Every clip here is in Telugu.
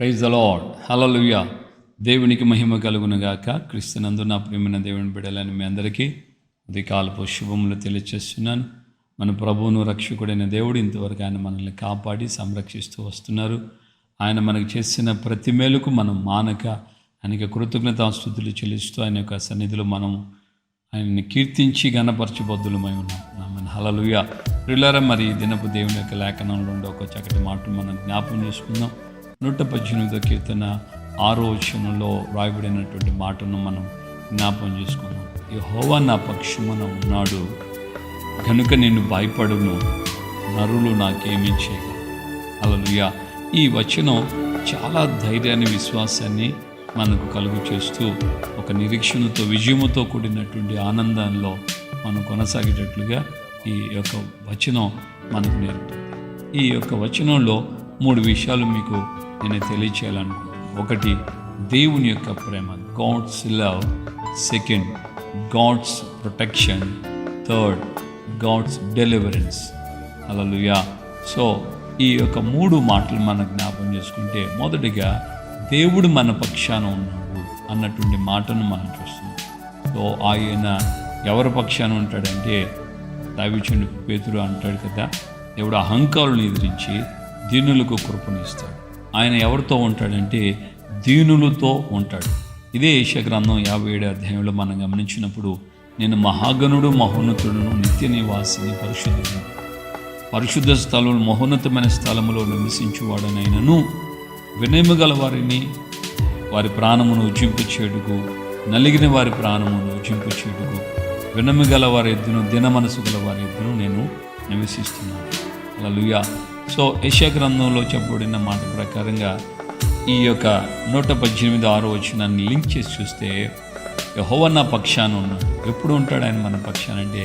Praise the lord. హల్లెలూయా. దేవునికి మహిమ కలుగునుగాక. క్రీస్తునందు నా ప్రియమైన దేవుని బిడ్డలని మీ అందరికీ ఉదయకాలపు శుభములు తెలియచేస్తున్నాను. మన ప్రభువును రక్షకుడైన దేవుడు ఇంతవరకు ఆయన మనల్ని కాపాడి సంరక్షిస్తూ వస్తున్నారు. ఆయన మనకు చేసిన ప్రతి మేలుకు మనం మానక ఆయనకి కృతజ్ఞతాస్తుతులు చెల్లిస్తూ ఆయన యొక్క సన్నిధిలో మనం ఆయన్ని కీర్తించి గణపరచబద్దులమై ఉన్నాం. హల్లెలూయా. ప్రియులారా, మరి దినపు దేవుని యొక్క లేఖనంలో ఉండే ఒక చక్కటి మాటలు మనం జ్ఞాపకం చేసుకుందాం. 118వ కీర్తన 6వ వచనంలో రాయబడినటువంటి మాటను మనం జ్ఞాపకం చేసుకుందాం. యెహోవా నా పక్షమున ఉన్నాడు కనుక నేను భయపడును, నరులు నాకేమీ చేయగలరు. హల్లెలూయా. ఈ వచనం చాలా ధైర్యాన్ని, విశ్వాసాన్ని మనకు కలుగు చేస్తూ ఒక నిరీక్షణతో, విజయముతో కూడినటువంటి ఆనందంలో మనం కొనసాగేటట్లుగా ఈ యొక్క వచనం మనకు నేర్పుతుంది. ఈ యొక్క వచనంలో 3 విషయాలు మీకు నేను తెలియచేయాలనుకుంటున్నాను. ఒకటి, దేవుని యొక్క ప్రేమ, God's love. Second, God's protection. Third, God's deliverance. Hallelujah. So ఈ యొక్క 3 మాటలు మనం జ్ఞాపకం చేసుకుంటే, మొదటిగా దేవుడు మన పక్షాన ఉన్నాడు అన్నటువంటి మాటను మనం చూస్తున్నాం. సో ఆయన ఎవరి పక్షాన ఉంటాడంటే, దైవజనుడు పేతురు అంటాడు కదా, దేవుడు అహంకారులను ఎదిరించి దీనులకు కృపణిస్తాడు. ఆయన ఎవరితో ఉంటాడంటే దీనులతో ఉంటాడు. ఇదే యెషయా గ్రంథం 57వ అధ్యాయంలో మనం గమనించినప్పుడు, నేను మహాగణుడు, మహోన్నతుడును, నిత్య నివాసిని, పరిశుద్ధుడు, పరిశుద్ధ స్థలం, మహోన్నతమైన స్థలములో నివసించువాడనైనను, వినయము గల వారిని వారి ప్రాణమును ఉజ్జింపచేయుటకు, నలిగిన వారి ప్రాణమును ఉజ్జింపచేయుటకు, వినము గల వారి ఎద్దును, దిన మనసు గల వారి ఎద్దును నేను నివసిస్తున్నాను. హల్లెలూయా. సో యెషయా గ్రంథంలో చెప్పబడిన మాట ప్రకారంగా ఈ యొక్క 118 వచనాన్ని లింక్ చేసి చూస్తే, యెహోవా నా పక్షాన ఉన్నాడు. ఎప్పుడు ఉంటాడు ఆయన మన పక్షాన అంటే,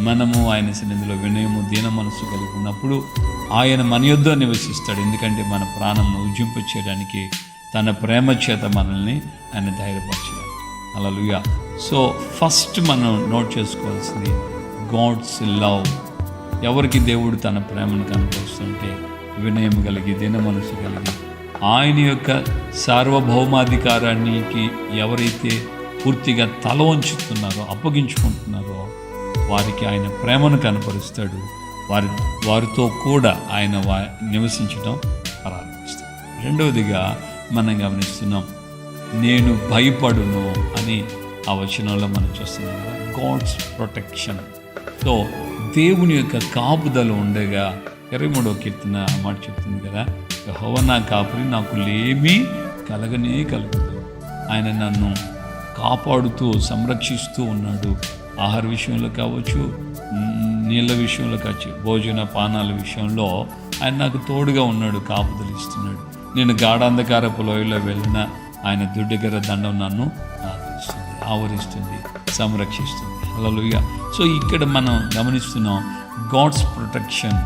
మనము ఆయన సన్నిధిలో వినయము, దీన మనసు కలిగి ఉన్నప్పుడు ఆయన మన యొద్ద నివసిస్తాడు. ఎందుకంటే మన ప్రాణంను ఉజ్జింప చేయడానికి, తన ప్రేమ చేత మనల్ని ఆయన ధైర్యపరచడానికి. హల్లెలూయా. సో ఫస్ట్ మనం నోట్ చేసుకోవాల్సింది గాడ్స్ లవ్. ఎవరికి దేవుడు తన ప్రేమను కనపరుస్తుంటే, వినయం కలిగి, దిన మనసు కలిగి, ఆయన యొక్క సార్వభౌమాధికారానికి ఎవరైతే పూర్తిగా తల వంచుతున్నారో, అప్పగించుకుంటున్నారో, వారికి ఆయన ప్రేమను కనపరుస్తాడు. వారితో కూడా ఆయన నివసించడం ప్రారంభిస్తాడు. రెండవదిగా మనం గమనిస్తున్నాం, నేను భయపడును అని ఆ వచనంలో మనం చూస్తున్నాం కదా, గాడ్స్ ప్రొటెక్షన్. సో దేవుని యొక్క కాపుదల ఉండగా 23వ కీర్తన మాట చెప్తుంది కదా, యెహోవా నా కాపురి, నాకు లేమీ కలగనే కలుగుతుంది. ఆయన నన్ను కాపాడుతూ సంరక్షిస్తూ ఉన్నాడు. ఆహార విషయంలో కావచ్చు, నీళ్ళ విషయంలో కావచ్చు, భోజన పానాల విషయంలో ఆయన నాకు తోడుగా ఉన్నాడు, కాపుదల ఇస్తున్నాడు. నేను గాఢాంధకారపు లోయలో వెళ్ళిన ఆయన దుడ్డగర దండం నన్ను ఆవరిస్తుంది, సంరక్షిస్తుంది. హల్లెలూయా. సో ఇక్కడ మనం గమనిస్తున్నాం గాడ్స్ ప్రొటెక్షన్.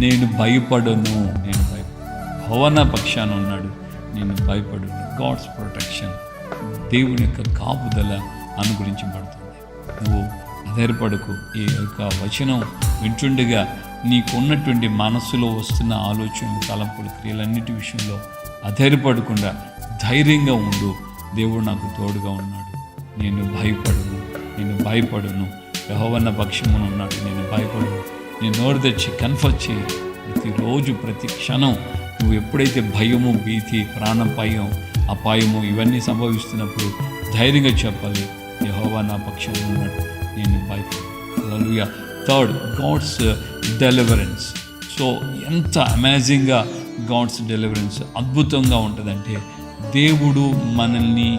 నేను భయపడను, యెహోవా పక్షాన ఉన్నాడు, నేను భయపడను. గాడ్స్ ప్రొటెక్షన్, దేవుని యొక్క కాపుదల అనుగ్రహించబడుతుంది. నువ్వు అధైర్యపడకు. ఈ యొక్క వచనం వింటుండగా నీకున్నటువంటి మనస్సులో వస్తున్న ఆలోచనలు, తలంపులు, క్రియలన్నిటి విషయంలో అధైర్యపడకుండా ధైర్యంగా ఉండు. దేవుడు నాకు తోడుగా ఉన్నాడు, నేను భయపడను. యెహోవా పక్షమున ఉన్నాడు, నేను భయపడను. నేను నోరు తెచ్చి కన్ఫర్మ్ చేయి. ప్రతిరోజు, ప్రతి క్షణం నువ్వు ఎప్పుడైతే భయము, భీతి, ప్రాణాపాయం, అపాయము ఇవన్నీ సంభవిస్తున్నప్పుడు ధైర్యంగా చెప్పాలి, యెహోవా నా పక్షమున ఉన్నాడు, నేను భయపడను. Hallelujah. Third, God's deliverance. So ఎంత అమేజింగ్గా గాడ్స్ డెలివరెన్స్ అద్భుతంగా ఉంటుందంటే, దేవుడు మనల్ని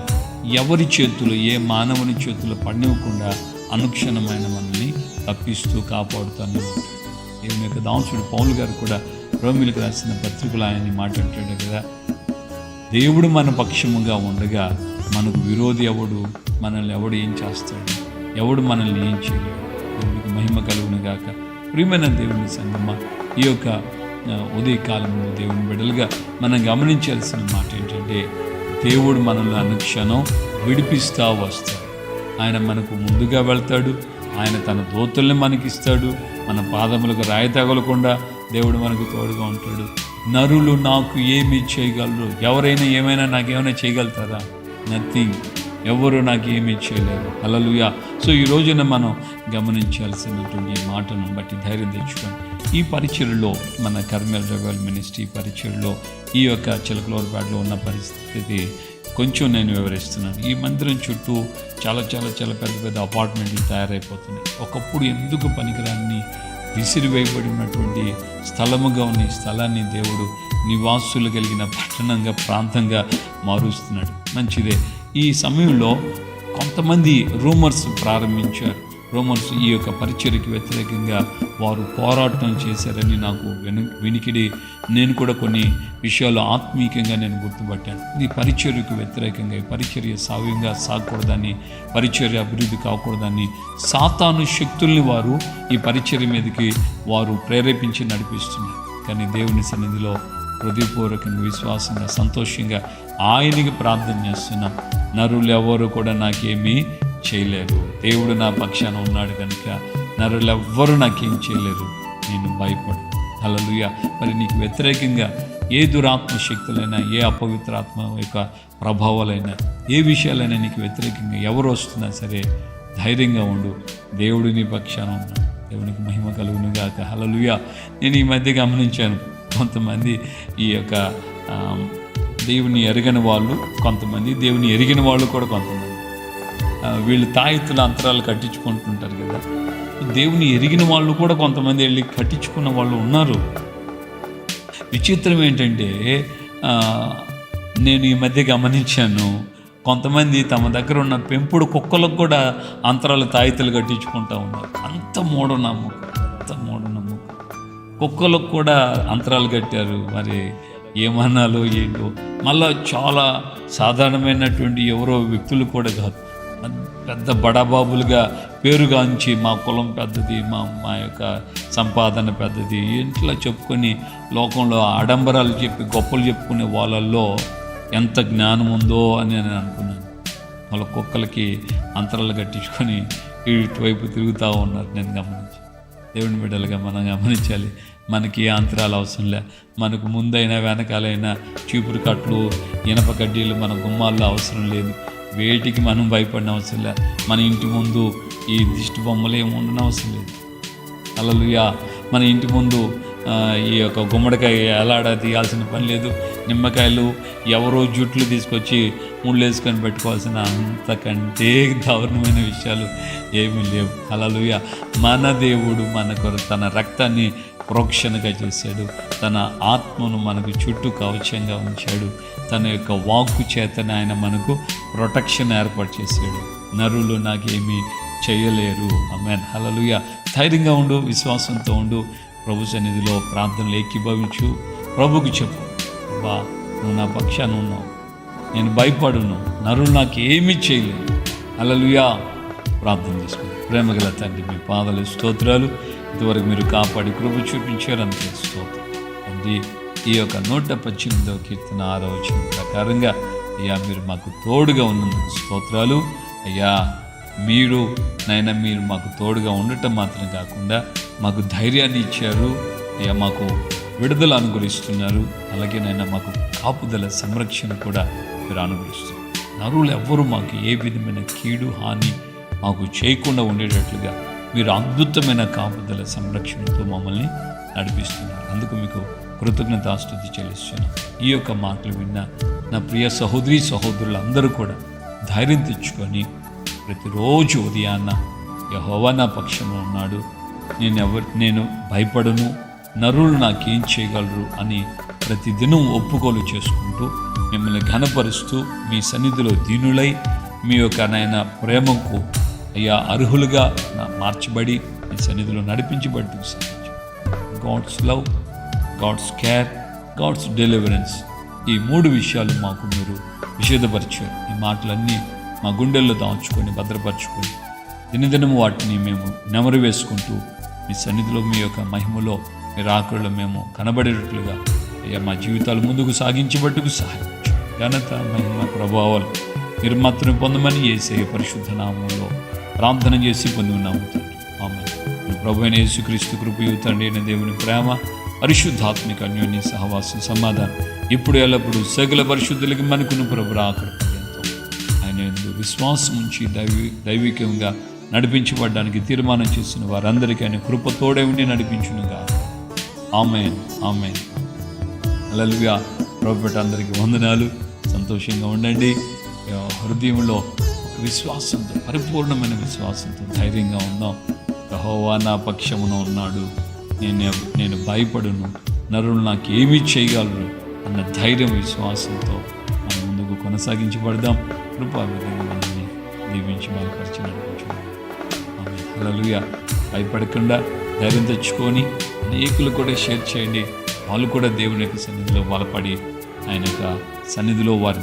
ఎవరి చేతులు, ఏ మానవుని చేతులు పడినివ్వకుండా అనుక్షణమైన మనల్ని తప్పిస్తూ కాపాడుతూనే ఉంటాడు. దేవుని యొక్క దాసుడు పౌలు గారు కూడా రోమీయులకు రాసిన పత్రికలు ఆయన్ని మాట్లాడాడు కదా, దేవుడు మన పక్షముగా ఉండగా మనకు విరోధి ఎవడు, మనల్ని ఎవడు ఏం చేస్తాడు, ఎవడు మనల్ని ఏం చేయలేడు. దేవునికి మహిమ కలుగును గాక. ప్రియమైన దేవుని సంగమా, ఈ యొక్క ఉదయకాలంలో దేవుని బిడ్డలుగా మనం గమనించాల్సిన మాట ఏంటంటే, దేవుడు మనల్ని అనుక్షణం విడిపిస్తూ వస్తాడు. ఆయన మనకు ముందుగా వెళ్తాడు. ఆయన తన దూతల్ని మనకిస్తాడు. మన పాదములకు రాయి తగలకుండా దేవుడు మనకు తోడుగా ఉంటాడు. నరులు నాకు ఏమి చేయగలరు? ఎవరైనా ఏమైనా నాకేమైనా చేయగలుగుతారా? నథింగ్. ఎవరు నాకు ఏమీ చేయలేరు. హల్లెలూయా. సో ఈ రోజున మనం గమనించాల్సినటువంటి ఈ మాటను బట్టి ధైర్యం తెచ్చుకొని ఈ పరిచర్యలో, మన కర్మల్ రివైవల్ మినిస్ట్రీ పరిచర్యలో ఈ యొక్క చిలకలూరిపేటలో ఉన్న పరిస్థితి కొంచెం నేను వివరిస్తున్నాను. ఈ మందిరం చుట్టూ చాలా చాలా చాలా పెద్ద పెద్ద అపార్ట్మెంట్లు తయారైపోతున్నాయి. ఒకప్పుడు ఎందుకు పనికిరాన్ని విసిరివేయబడినటువంటి స్థలముగా ఉన్న ఈ స్థలాన్ని దేవుడు నివాసులు కలిగిన పట్టణంగా, ప్రాంతంగా మారుస్తున్నాడు. మంచిదే. ఈ సమయంలో కొంతమంది రూమర్స్ ప్రారంభించారు. రూమర్స్ ఈ యొక్క పరిచర్యకి వ్యతిరేకంగా వారు పోరాటం చేశారని నాకు వినికిడి. నేను కూడా కొన్ని విషయాలు ఆత్మీయంగా నేను గుర్తుపట్టాను. ఈ పరిచర్యకు వ్యతిరేకంగా, ఈ పరిచర్య సావ్యంగా సాగకూడదని, పరిచర్య అభివృద్ధి కాకూడదని సాతాను శక్తుల్ని వారు ఈ పరిచర్య మీదకి వారు ప్రేరేపించి నడిపిస్తున్నారు. కానీ దేవుని సన్నిధిలో హృదయపూర్వకంగా, విశ్వాసంగా, సంతోషంగా ఆయనకి ప్రార్థన చేస్తున్నాం. నరులు ఎవరు కూడా నాకేమీ చేయలేరు. దేవుడు నా పక్షాన ఉన్నాడు కనుక నరులు ఎవ్వరూ నాకేం చేయలేరు. నేను భయపడు. హల్లెలూయా. మరి నీకు వ్యతిరేకంగా ఏ దురాత్మ శక్తులైనా, ఏ అపవిత్రాత్మ యొక్క ప్రభావాలైనా, ఏ విషయాలైనా నీకు వ్యతిరేకంగా ఎవరు వస్తున్నా సరే ధైర్యంగా ఉండు. దేవుడు నీ పక్షాన ఉన్నాడు. దేవునికి మహిమ కలుగును గాక. హల్లెలూయా. నేను ఈ మధ్య గమనించాను, కొంతమంది ఈ యొక్క దేవుని ఎరగని వాళ్ళు కొంతమంది, దేవుని ఎరిగిన వాళ్ళు కూడా కొంతమంది, వీళ్ళు తాయెత్తుల అంతరాలు కట్టించుకుంటుంటారు కదా. దేవుని ఎరిగిన వాళ్ళు కూడా కొంతమంది వెళ్ళి కట్టించుకున్న వాళ్ళు ఉన్నారు. విచిత్రం ఏంటంటే, నేను ఈ మధ్య గమనించాను, కొంతమంది తమ దగ్గర ఉన్న పెంపుడు కుక్కలకు కూడా అంతరాలు తాయెత్తులు కట్టించుకుంటూ ఉన్నారు. అంత మూఢనమ్మకం, అంత మూఢనమ్మకం. కుక్కలకు కూడా అంతరాలు కట్టారు. మరి ఏమన్నాలో ఏంటో. మళ్ళా చాలా సాధారణమైనటువంటి ఎవరో వ్యక్తులు కూడా కాదు, పెద్ద బడాబాబులుగా పేరుగాంచి మా కులం పెద్దది, మా యొక్క సంపాదన పెద్దది, ఇంట్లో చెప్పుకొని లోకంలో ఆడంబరాలు చెప్పి గొప్పలు చెప్పుకునే వాళ్ళల్లో ఎంత జ్ఞానం ఉందో అని నేను అనుకున్నాను. వాళ్ళ కుక్కలకి అంతరాలు కట్టించుకొని ఇటువైపు తిరుగుతూ ఉన్నారు. నేను గమనించి, దేవుని బిడ్డలుగా మనం గమనించాలి. మనకి ఏ అంతరాలు అవసరం లే. మనకు ముందైనా వెనకాలైనా చీపురు కట్లు, ఇనప కడ్డీలు మన గుమ్మాల్లో అవసరం లేదు. వేటికి మనం భయపడిన అవసరం లే. మన ఇంటి ముందు ఈ దిష్టి బొమ్మలు ఏమి ఉండని అవసరం లేదు. హల్లెలూయా. మన ఇంటి ముందు ఈ యొక్క గుమ్మడికాయ ఎలాడా తీయాల్సిన పని లేదు. నిమ్మకాయలు ఎవరో జుట్లు తీసుకొచ్చి ముళ్ళు వేసుకొని పెట్టుకోవాల్సిన అంతకంటే దారుణమైన విషయాలు ఏమీ లేవు. హల్లెలూయా. మన దేవుడు మనకు తన రక్తాన్ని ప్రోక్షణగా చేశాడు. తన ఆత్మను మనకు చుట్టూ కవచంగా ఉంచాడు. తన యొక్క వాక్కు చేతన ఆయన మనకు ప్రొటెక్షన్ ఏర్పాటు చేశాడు. నరులు నాకేమీ చేయలేరు. ఆమేన్. హల్లెలూయా. ధైర్యంగా ఉండు, విశ్వాసంతో ఉండు. ప్రభు సన్నిధిలో ప్రార్థనలు ఏకీభవించు. ప్రభుకు చెప్పు, బా నువ్వు నా పక్షాన ఉన్నావు, నేను భయపడును, నరులు నాకు ఏమీ చేయలేదు. హల్లెలూయా. ప్రార్థన చేసుకుని, ప్రేమగల తండ్రి, మీ పాదాలు స్తోత్రాలు. ఇంతవరకు మీరు కాపాడి కృప చూపించారు, అంతే స్తోత్రం తండ్రి. ఈ యొక్క 118వ కీర్తన 6వ వచనం ప్రకారంగా అయ్యా మీరు మాకు తోడుగా ఉన్నందుకు స్తోత్రాలు అయ్యా. మీరు మాకు తోడుగా ఉండటం మాత్రం కాకుండా మాకు ధైర్యాన్ని ఇచ్చారు అయ్యా, మాకు విడుదల అనుగ్రహిస్తున్నారు. అలాగే మాకు కాపుదల, సంరక్షణ కూడా మీరు అనుగ్రహిస్తున్నారు. నరులు ఎవ్వరూ మాకు ఏ విధమైన కీడు, హాని మాకు చేయకుండా ఉండేటట్లుగా మీరు అద్భుతమైన కాపుదల, సంరక్షణతో మమ్మల్ని నడిపిస్తున్నారు. అందుకు మీకు కృతజ్ఞతాస్తుతి చెల్లిస్తున్నాను. ఈ యొక్క మాటలు విన్న నా ప్రియ సహోదరి సహోదరులందరూ కూడా ధైర్యం తెచ్చుకొని ప్రతిరోజు ఉదయాన్న యెహోవా నా పక్షంలో ఉన్నాడు, నేను భయపడను, నరులు నాకేం చేయగలరు అని ప్రతిదినం ఒప్పుకోలు చేసుకుంటూ మిమ్మల్ని ఘనపరుస్తూ మీ సన్నిధిలో దీనులై మీ యొక్క ప్రేమకు అయ్యా అర్హులుగా మార్చబడి మీ సన్నిధిలో నడిపించబడుటకు సాధించు. God's love, God's care, God's deliverance, ఈ 3 విషయాలు మాకు మీరు విషదపరిచారు. ఈ మాటలన్నీ మా గుండెల్లో దాచుకొని భద్రపరచుకొని దినదినము వాటిని మేము నెమరు వేసుకుంటూ మీ సన్నిధిలో మీ యొక్క మహిమలో మీరు ఆకుల్లో మేము కనబడేటట్లుగా అయ్యా మా జీవితాలు ముందుకు సాగించబట్టుకు సహాయించు. ఘనత, మహిమ, ప్రభావాలు మీరు మాత్రం పొందమని యేసయ్య పరిశుద్ధ నామంలో ప్రార్థన చేసి పొంది ఉన్నాము తండ్రి. ఆమేన్. ప్రభు అయిన యేసుక్రీస్తు కృపయు తండ్రి అయిన దేవుని ప్రేమ పరిశుద్ధాత్మిక అన్యోన్య సహవాసం సమాధానం ఇప్పుడు ఎల్లప్పుడు సకల పరిశుద్ధులకి మనకును ప్రభు రాకడ పర్యంతం ఆయన యందు విశ్వాసం ఉంచి దైవికంగా నడిపించబడడానికి తీర్మానం చేసిన వారందరికీ ఆయన కృప తోడే ఉండి నడిపించునుగా. ఆమేన్, ఆమేన్. హల్లెలూయా. ప్రభుపేట అందరికీ వందనాలు. సంతోషంగా ఉండండి. హృదయంలో ఒక విశ్వాసంతో, పరిపూర్ణమైన విశ్వాసంతో ధైర్యంగా ఉందాం. యెహోవా నా పక్షమున ఉన్నాడు, నేను భయపడును, నరులు నాకు ఏమీ చేయగలరు అన్న ధైర్యం, విశ్వాసంతో మనం ముందుకు కొనసాగించబడదాం. కృపా విధంగా మనల్ని దీవించి బలపరిచి నడిపించుకుందాం. హల్లెలూయా. భయపడకుండా ధైర్యం తెచ్చుకొని అనేకులు కూడా షేర్ చేయండి. వాళ్ళు కూడా దేవుని యొక్క సన్నిధిలో బలపడి ఆయన యొక్క సన్నిధిలో వారు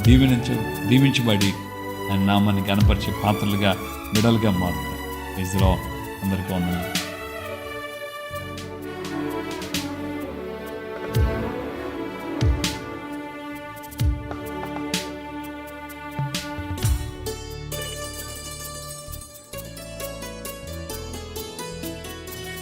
దీవించబడి ఆయన నామాన్ని కనపరిచే పాత్రలుగా, బిడలుగా మారుతారు. Praise the Lord. అందరికీ వందనాలు.